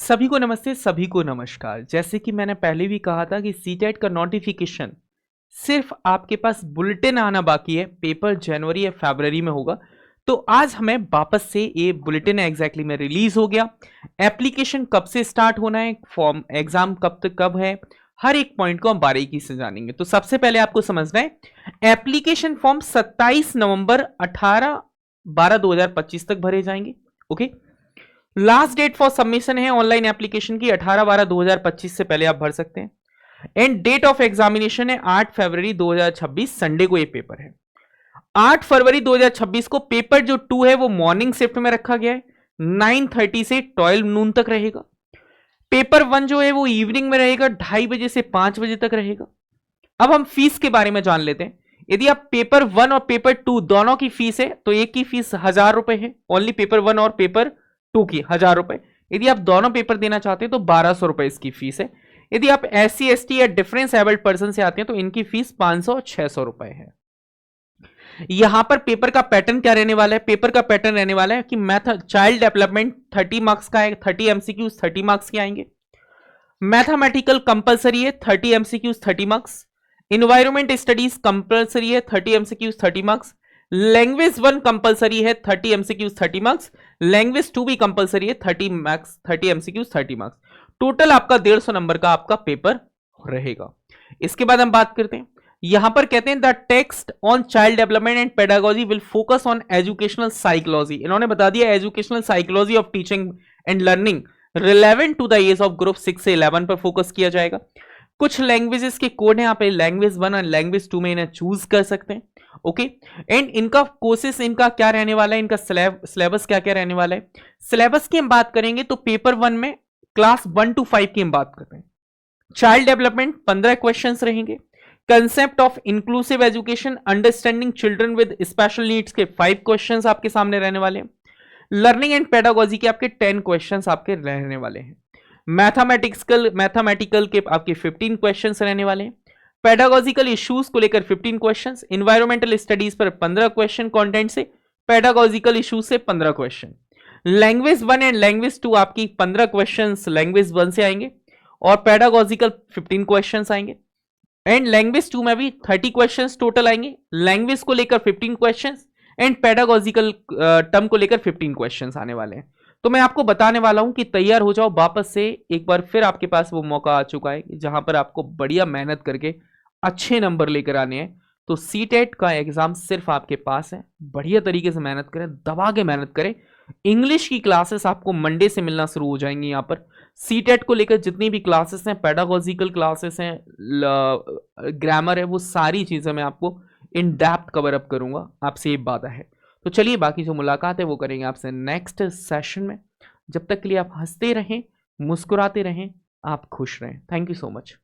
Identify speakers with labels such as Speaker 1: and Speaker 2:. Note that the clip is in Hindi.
Speaker 1: सभी को नमस्ते, सभी को नमस्कार। जैसे कि मैंने पहले भी कहा था कि सीटेट का नोटिफिकेशन सिर्फ आपके पास बुलेटिन आना बाकी है, पेपर जनवरी या फरवरी में होगा। तो आज हमें वापस से ये बुलेटिन एग्जैक्टली में रिलीज हो गया। एप्लीकेशन कब से स्टार्ट होना है, फॉर्म एग्जाम कब तक कब है, हर एक पॉइंट को हम बारीकी से जानेंगे। तो सबसे पहले आपको समझना है, एप्लीकेशन फॉर्म 27 नवंबर 18/12/2025 तक भरे जाएंगे। Okay, last date for submission है ऑनलाइन एप्लीकेशन की 18/12/2025 से पहले आप भर सकते हैं। एंड डेट ऑफ एग्जामिनेशन है 8 फरवरी 2026, संडे को ये पेपर है। 8 फरवरी 2026 को पेपर जो 2 है वो मॉर्निंग शिफ्ट में रखा गया है, 9:30 से 12 नून तक रहेगा। पेपर 1 जो है वो इवनिंग में रहेगा, 2:30 बजे से 5 बजे तक रहेगा। अब हम फीस के बारे में जान लेते हैं। यदि आप पेपर 1 और पेपर 2 दोनों की फीस है तो एक की फीस 1000 रुपए है, ओनली पेपर 1 और पेपर 2 की 1000 रुपए। यदि आप दोनों पेपर देना चाहते हैं तो 1200 रुपए इसकी फीस है। यदि आप SC ST या डिफरेंस एबल्ड पर्सन से आते हैं तो इनकी फीस 500 और 600 रुपए है। यहां पर पेपर का पैटर्न क्या रहने वाला है? पेपर का पैटर्न रहने वाला है कि मैथ चाइल्ड डेवलपमेंट 30 मार्क्स का है, 30 MCQs 30 मार्क्स के आएंगे। मैथमेटिकल कंपलसरी है, 30 MCQs 30 marks. Environment studies compulsory है, 30 MCQs 30 मार्क्स। लैंग्वेज 1 कंपलसरी है, 30 MCQs 30 मार्क्स। लैंग्वेज 2 भी कंपलसरी है, 30 मार्क्स, 30 MCQs 30 मार्क्स। टोटल आपका 150 नंबर का आपका पेपर रहेगा। इसके बाद हम बात करते हैं, यहां पर कहते हैं the text on child development and pedagogy will focus on educational psychology. इन्होंने बता दिया educational psychology of teaching and learning relevant to the age of group 6 से 11 पर फोकस किया जाएगा। कुछ लैंग्वेजेस के कोड हैं, आप लैंग्वेज 1 और लैंग्वेज 2 में इन्हें चूज कर सकते हैं। ओके, एंड इनका कोर्सेस इनका क्या रहने वाला है, इनका सिलेबस क्या क्या रहने वाला है। सिलेबस की हम बात करेंगे तो पेपर 1 में क्लास 1 to 5 की हम बात करते हैं। चाइल्ड डेवलपमेंट 15 क्वेश्चंस रहेंगे। Concept of inclusive education, understanding children with special needs के 5 क्वेश्चंस आपके सामने रहने वाले हैं। लर्निंग एंड पेडागोजी के आपके 10 क्वेश्चंस आपके रहने वाले हैं। मैथमेटिकल के आपके 15 क्वेश्चंस रहने वाले हैं। पेडागोजिकल इश्यूज को लेकर 15 क्वेश्चंस। इन्वायरमेंटल स्टडीज पर 15 क्वेश्चन कंटेंट से, पेडागोजिकल इश्यूज से 15 क्वेश्चन। लैंग्वेज 1 एंड लैंग्वेज 2 आपकी 15 क्वेश्चंस लैंग्वेज 1 से आएंगे और पेडागोजिकल 15 क्वेश्चंस आएंगे। एंड लैंग्वेज 2 में भी 30 क्वेश्चंस टोटल आएंगे, लैंग्वेज को लेकर 15 क्वेश्चंस एंड पेडागोजिकल टर्म को लेकर 15 क्वेश्चंस आने वाले हैं। तो मैं आपको बताने वाला हूं कि तैयार हो जाओ, वापस से एक बार फिर आपके पास वो मौका आ चुका है जहां पर आपको बढ़िया मेहनत करके अच्छे नंबर लेकर आने हैं। तो सीटेट का एग्जाम सिर्फ आपके पास है, बढ़िया तरीके से मेहनत करें, दबा के मेहनत करें। इंग्लिश की क्लासेस आपको मंडे से मिलना शुरू हो जाएंगी। यहाँ पर सीटेट को लेकर जितनी भी क्लासेस हैं, पेडागोजिकल क्लासेस हैं, ग्रामर है, वो सारी चीजें मैं आपको इन डेप्थ कवर अप करूंगा, आपसे ये वादा है। तो चलिए बाकी जो मुलाकात है वो करेंगे आपसे नेक्स्ट सेशन में। जब तक के लिए आप हंसते रहें, मुस्कुराते रहें, आप खुश रहें। Thank you so much.